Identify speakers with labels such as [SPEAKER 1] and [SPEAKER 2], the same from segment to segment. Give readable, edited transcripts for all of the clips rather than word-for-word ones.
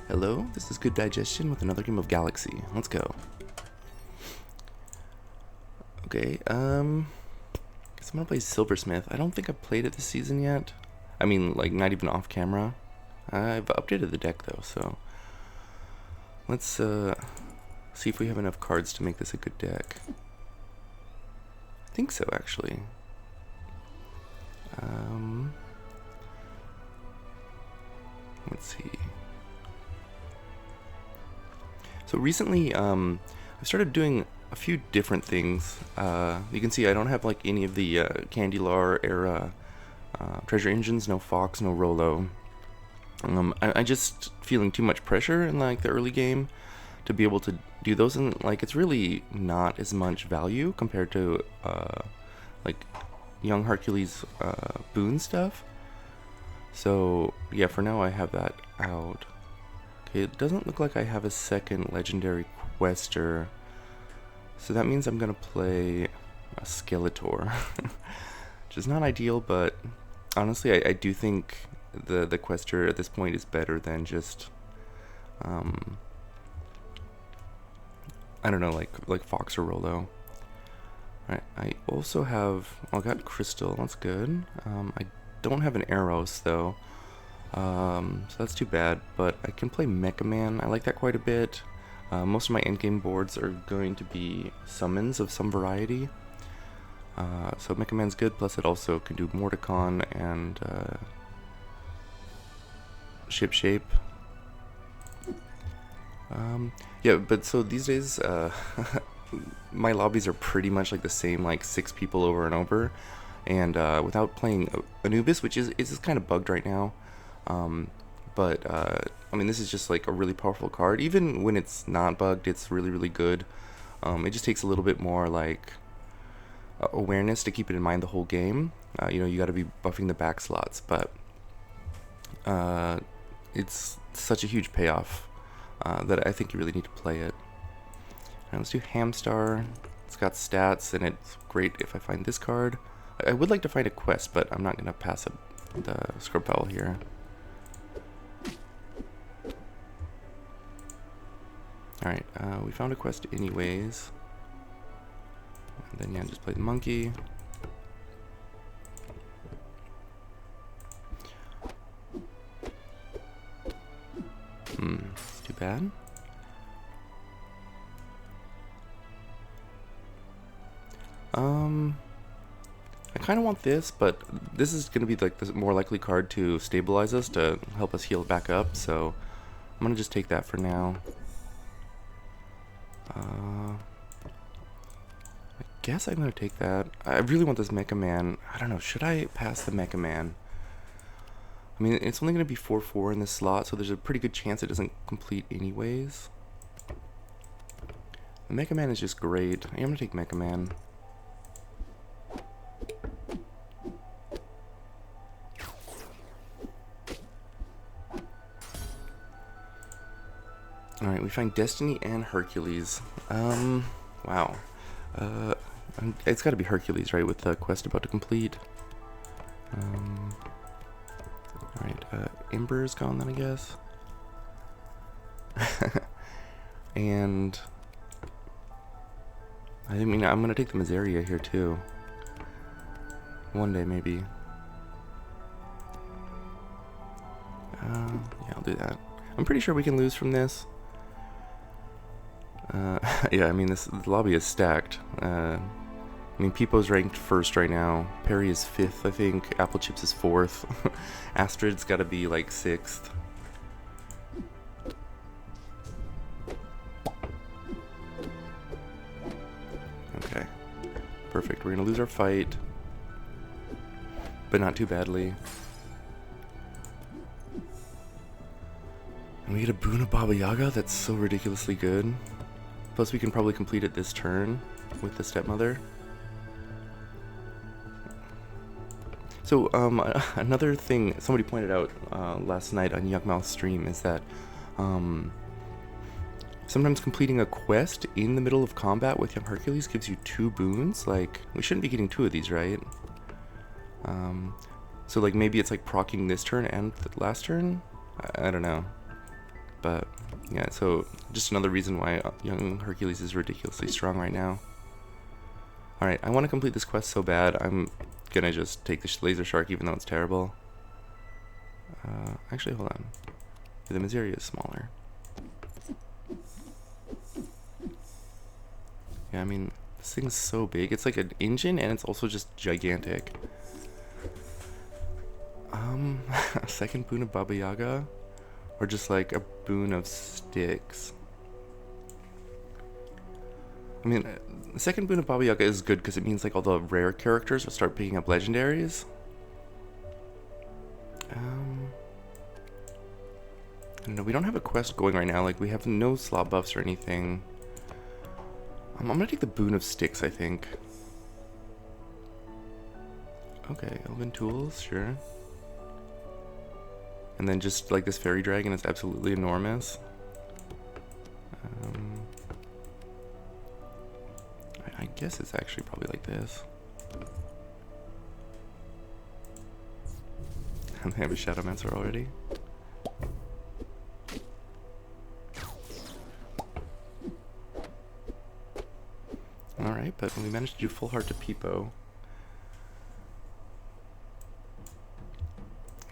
[SPEAKER 1] Hello, this is GoodDigestion with another game of Galaxy. Let's go. Okay, guess I'm gonna play Silversmith. I don't think I've played it this season yet. I mean, like, not even off camera. I've updated the deck though, so let's see if we have enough cards to make this a good deck. I think so, actually. Let's see. So recently, I've started doing a few different things. You can see I don't have like any of the Candylar era treasure engines, no Fox, no Rolo. I just feeling too much pressure in like the early game to be able to do those, and like it's really not as much value compared to like young Hercules boon stuff. So yeah, for now I have that out. Okay, it doesn't look like I have a second legendary quester, so that means I'm gonna play a Skeletor, which is not ideal, but honestly I do think the quester at this point is better than just I don't know, like Fox or Rolo. Alright, I also have, I got Crystal, that's good. I don't have an Eros though, so that's too bad, but I can play Mecha Man. I like that quite a bit. Most of my endgame boards are going to be summons of some variety. So Mecha Man's good, plus it also can do Mordicon and Ship Shape. Yeah, but so these days, my lobbies are pretty much like the same, like 6 people over and over, and without playing Anubis, which is kind of bugged right now. But I mean, this is just like a really powerful card. Even when it's not bugged, it's really good. It just takes a little bit more like awareness to keep it in mind the whole game. You know, you got to be buffing the back slots, but it's such a huge payoff that I think you really need to play it. Now let's do Hamstar. It's got stats, and it's great if I find this card. I would like to find a quest, but I'm not gonna pass the Scrub Fowl here. Alright, we found a quest anyways. And then yeah, just play the monkey. It's too bad. I kind of want this, but this is going to be like the more likely card to stabilize us, to help us heal back up, so I'm going to just take that for now. I guess I'm going to take that. I really want this Mecha Man. I don't know, should I pass the Mecha Man? I mean, it's only going to be 4/4 in this slot, so there's a pretty good chance it doesn't complete anyways. The Mecha Man is just great. I'm going to take Mecha Man. Alright, we find Destiny and Hercules. Wow. It's gotta be Hercules, right, with the quest about to complete. Alright, Ember's gone then, I guess. And I mean, I'm gonna take the Mazaria here too. One day, maybe. Yeah, I'll do that. I'm pretty sure we can lose from this. Yeah, I mean, the lobby is stacked. I mean, Peepo's ranked 1st right now. Perry is 5th, I think. Apple Chips is 4th. Astrid's got to be like 6th. Okay, perfect. We're gonna lose our fight, but not too badly. And we get a boon of Baba Yaga. That's so ridiculously good. Plus we can probably complete it this turn with the Stepmother. So another thing somebody pointed out last night on Yuckmouth's stream is that sometimes completing a quest in the middle of combat with Young Hercules gives you 2 boons. Like, we shouldn't be getting 2 of these, right? So like maybe it's like proccing this turn and the last turn? I don't know. But yeah, so just another reason why young Hercules is ridiculously strong right now. Alright, I want to complete this quest so bad, I'm gonna just take the laser shark even though it's terrible. Actually, hold on. The Miseria is smaller. Yeah, I mean, this thing's so big. It's like an engine and it's also just gigantic. A second boon of Baba Yaga? Or just like a boon of sticks? I mean, the second boon of Baba Yaga is good because it means like all the rare characters will start picking up legendaries. I don't know, we don't have a quest going right now, like we have no slot buffs or anything. I'm gonna take the boon of sticks, I think. Okay, elven tools, sure. And then just like this fairy dragon is absolutely enormous. I guess it's actually probably like this. And they have a Shadowmancer already. Alright, but we managed to do full heart to Peepo.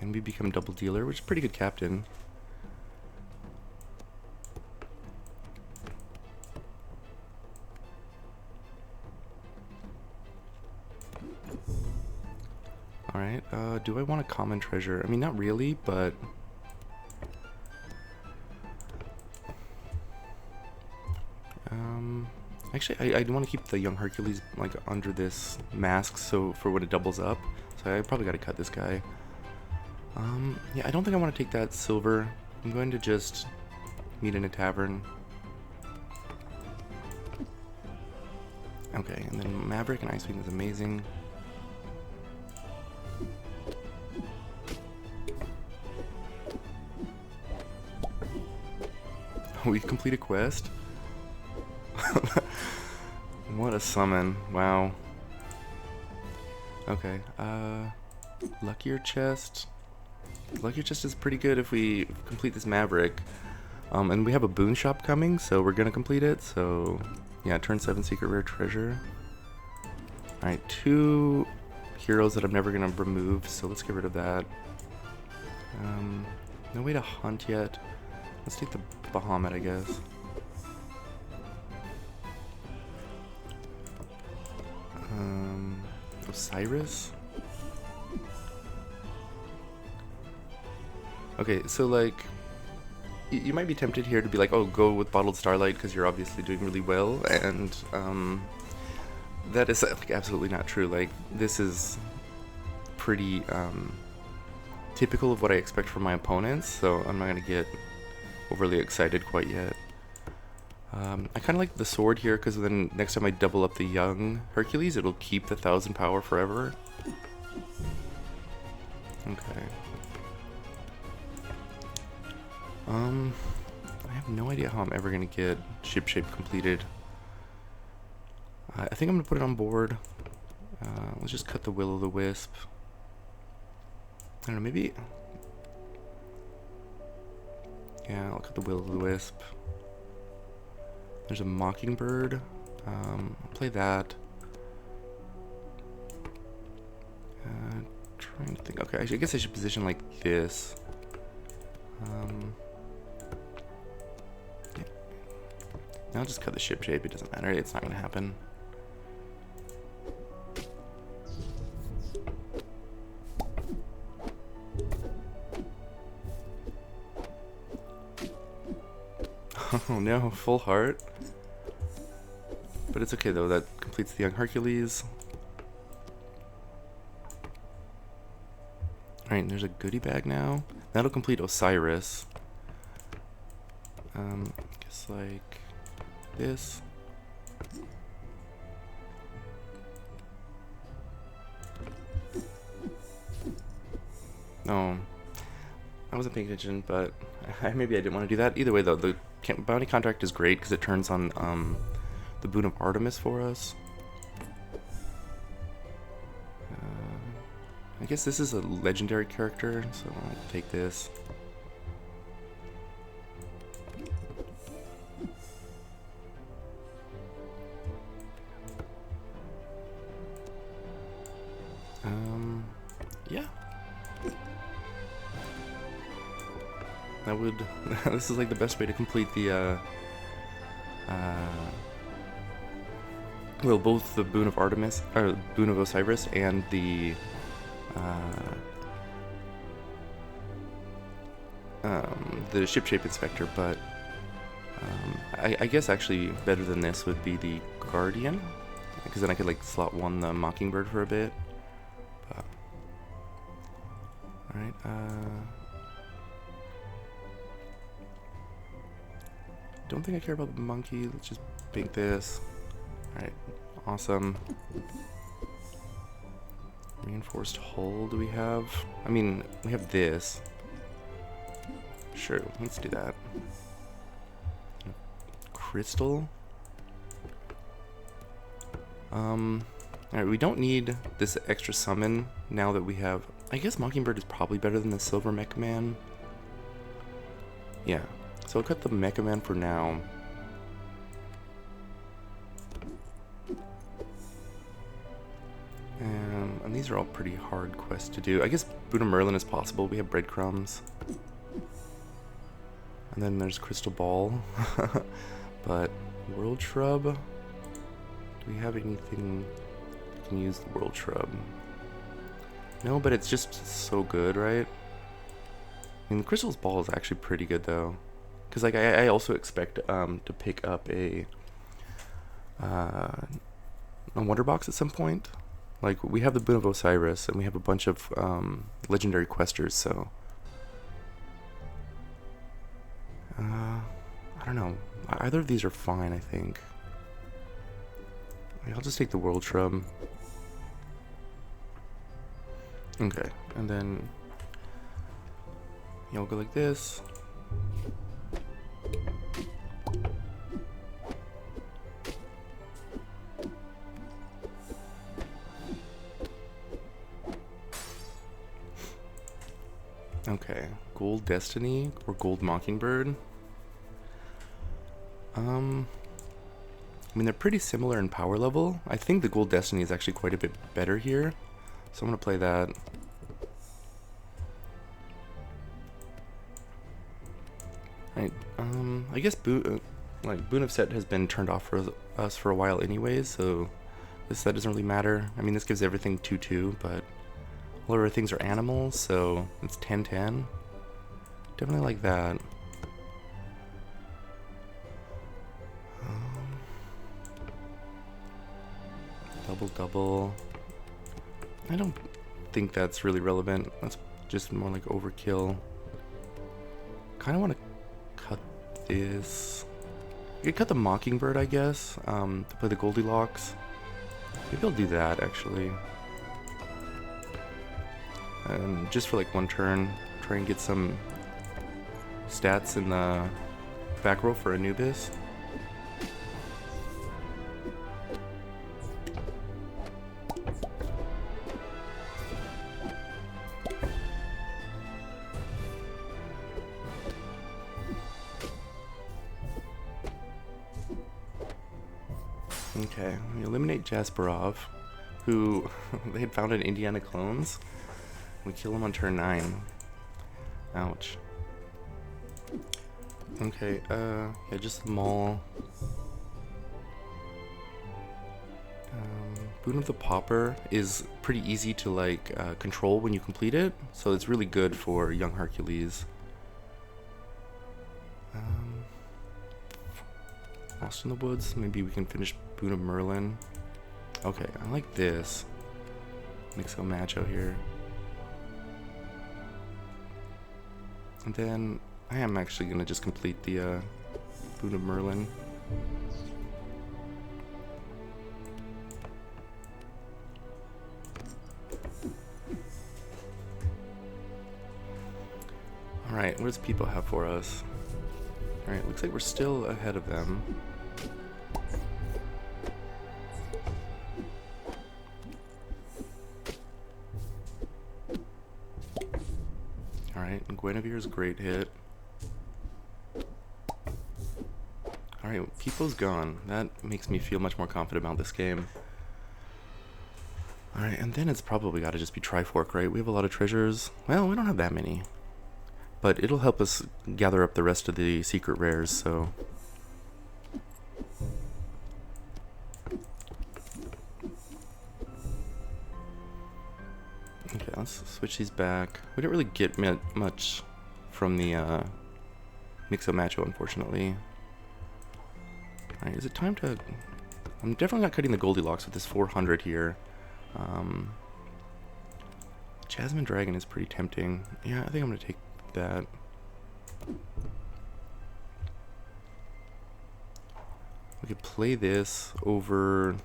[SPEAKER 1] And we become double dealer, which is a pretty good captain. Alright, do I want a common treasure? I mean, not really, but... Actually, I want to keep the young Hercules, like, under this mask, so for when it doubles up. So I probably gotta cut this guy. Yeah, I don't think I want to take that silver. I'm going to just meet in a tavern. Okay, and then Maverick and Icewind is amazing. We complete a quest? What a summon. Wow. Okay, Luckier Chest. Luckier Chest is pretty good if we complete this Maverick. And we have a boon shop coming, so we're gonna complete it, so... Yeah, turn 7 secret rare treasure. Alright, 2 heroes that I'm never gonna remove, so let's get rid of that. No way to hunt yet. Let's take the Bahamut, I guess. Osiris? Okay, so like, you might be tempted here to be like, oh, go with Bottled Starlight because you're obviously doing really well, and that is like absolutely not true. Like, this is pretty typical of what I expect from my opponents, so I'm not gonna get overly excited quite yet. I kind of like the sword here because then next time I double up the young Hercules, it'll keep the 1000 power forever. Okay. I have no idea how I'm ever gonna get shipshape completed. I think I'm gonna put it on board. Let's just cut the Will-o'-the-Wisp. I don't know, maybe... Yeah, I'll cut the Will-o'-the-Wisp. There's a Mockingbird. I'll play that. Trying to think. Okay, I guess I should position like this. Yeah. Now I'll just cut the ship shape. It doesn't matter. It's not going to happen. Oh no, full heart. But it's okay though, that completes the young Hercules. Alright, there's a goodie bag now. That'll complete Osiris. Guess like this. No, I wasn't paying attention, but maybe I didn't want to do that. Either way though, the bounty contract is great because it turns on the Boon of Artemis for us. I guess this is a legendary character, so I'll take this. that would... this is like the best way to complete the, well, both the Boon of Artemis, or Boon of Osiris, and the, Ship Shape Inspector, but, I guess actually better than this would be the Guardian, because then I could, like, slot one the Mockingbird for a bit. But, alright, don't think I care about the monkey. Let's just bank this. Alright, awesome. Reinforced hull do we have? I mean, we have this. Sure, let's do that. Crystal? Alright, we don't need this extra summon now that we have... I guess Mockingbird is probably better than the Silver Mecha Man. Yeah, so I'll cut the Mecha Man for now. And these are all pretty hard quests to do. I guess Boon of Merlin is possible. We have breadcrumbs. And then there's Crystal Ball. But World Shrub? Do we have anything that can use the World Shrub? No, but it's just so good, right? I mean, Crystal's Ball is actually pretty good, though. Because, like, I also expect to pick up a Wonder Box at some point. Like, we have the Boon of Osiris, and we have a bunch of legendary questers, so... I don't know. Either of these are fine, I think. I'll just take the World Shrub. Okay, and then... yeah, I'll go like this. Okay, Gold Destiny or Gold Mockingbird. I mean, they're pretty similar in power level. I think the Gold Destiny is actually quite a bit better here, so I'm gonna play that. Right, I guess Boon of Set has been turned off for us for a while anyways, so this set doesn't really matter. I mean, this gives everything 2-2, but all of our things are animals, so it's 10-10. Definitely like that. Double. I don't think that's really relevant. That's just more like overkill. Kind of want to cut this. You could cut the Mockingbird, I guess, to play the Goldilocks. Maybe I'll do that, actually. And just for like one turn, try and get some stats in the back row for Anubis. Okay, we eliminate Jasperov, who they had found in Indiana Clones. We kill him on turn 9. Ouch. Okay, yeah, just the Maul. Boon of the Pauper is pretty easy to like control when you complete it, so it's really good for young Hercules. Lost in the Woods, maybe we can finish Boon of Merlin. Okay, I like this. Mix a match out here. And then I am actually gonna just complete the Boon of Merlin. Alright, what does People have for us? Alright, looks like we're still ahead of them. Alright, Guinevere's great hit. Alright, People's gone. That makes me feel much more confident about this game. Alright, and then it's probably gotta just be Trifork, right? We have a lot of treasures. Well, we don't have that many. but it'll help us gather up the rest of the secret rares, so... Okay, let's switch these back. We didn't really get much from the Mixo Macho, unfortunately. Alright, is it time to... I'm definitely not cutting the Goldilocks with this 400 here. Jasmine Dragon is pretty tempting. Yeah, I think I'm going to take that. We could play this over...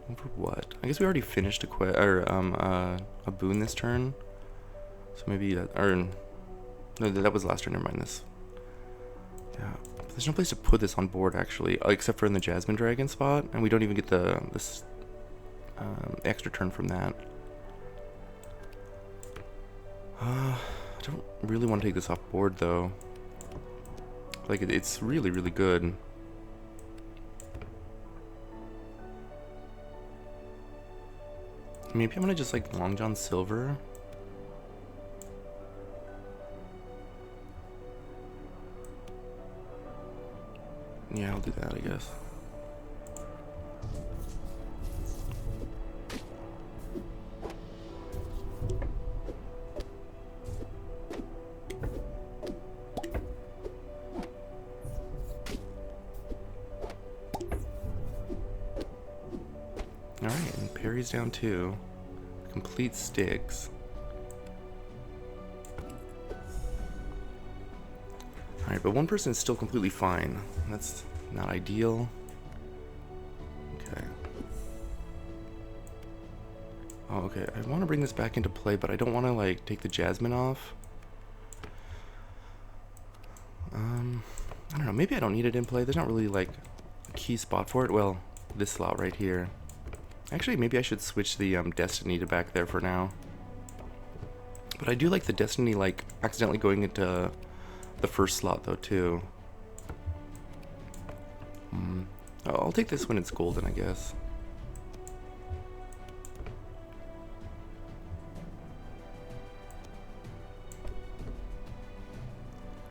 [SPEAKER 1] Over what? I guess we already finished a boon this turn. So maybe that... Or... No, that was last turn. Never mind this. Yeah. There's no place to put this on board, actually, except for in the Jasmine Dragon spot, and we don't even get this extra turn from that. I don't really want to take this off board, though. Like, it's really, really good. Maybe I'm gonna just, like, Long John Silver. Yeah, I'll do that, I guess. Alright, and parry's down too. Complete sticks. Alright, but one person is still completely fine. That's not ideal. Okay. Oh, okay. I want to bring this back into play, but I don't want to, like, take the Jasmine off. I don't know. Maybe I don't need it in play. There's not really, like, a key spot for it. Well, this slot right here. Actually, maybe I should switch the Destiny to back there for now. But I do like the Destiny, like, accidentally going into the first slot, though, too. I'll take this when it's golden, I guess.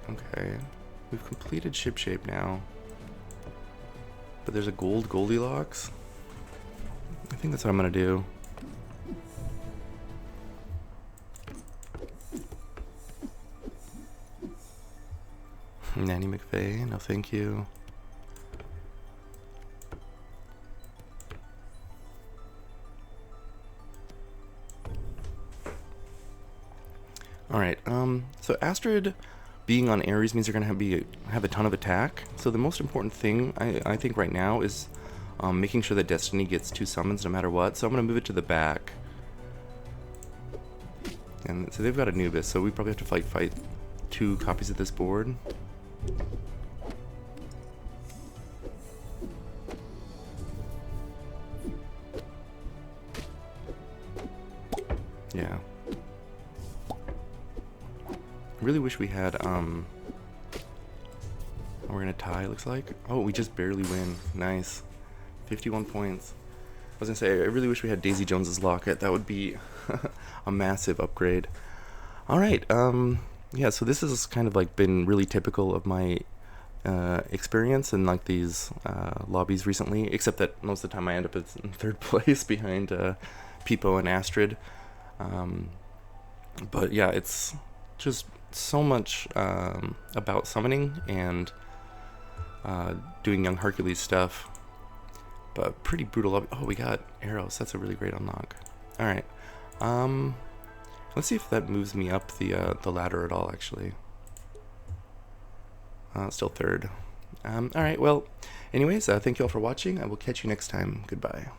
[SPEAKER 1] Okay. We've completed ship shape now. But there's a gold Goldilocks. I think that's what I'm gonna do. Nanny McVeigh, no thank you. Alright, so Astrid being on Ares means you're gonna have a ton of attack. So the most important thing I think right now is making sure that Destiny gets 2 summons no matter what. So I'm gonna move it to the back. And so they've got Anubis, so we probably have to fight 2 copies of this board. Yeah. I really wish we had, we're gonna tie, it looks like. Oh, we just barely win. Nice. 51 points. I was gonna say, I really wish we had Daisy Jones's Locket. That would be a massive upgrade. Alright, yeah, so this has kind of like been really typical of my experience in like these lobbies recently, except that most of the time I end up in 3rd place behind Peepo and Astrid. But yeah, it's just so much about summoning and doing Young Hercules stuff, but pretty brutal lobby. Oh, we got arrows. That's a really great unlock. All right, let's see if that moves me up the ladder at all. Actually, still 3rd. All right. Well, anyways, thank you all for watching. I will catch you next time. Goodbye.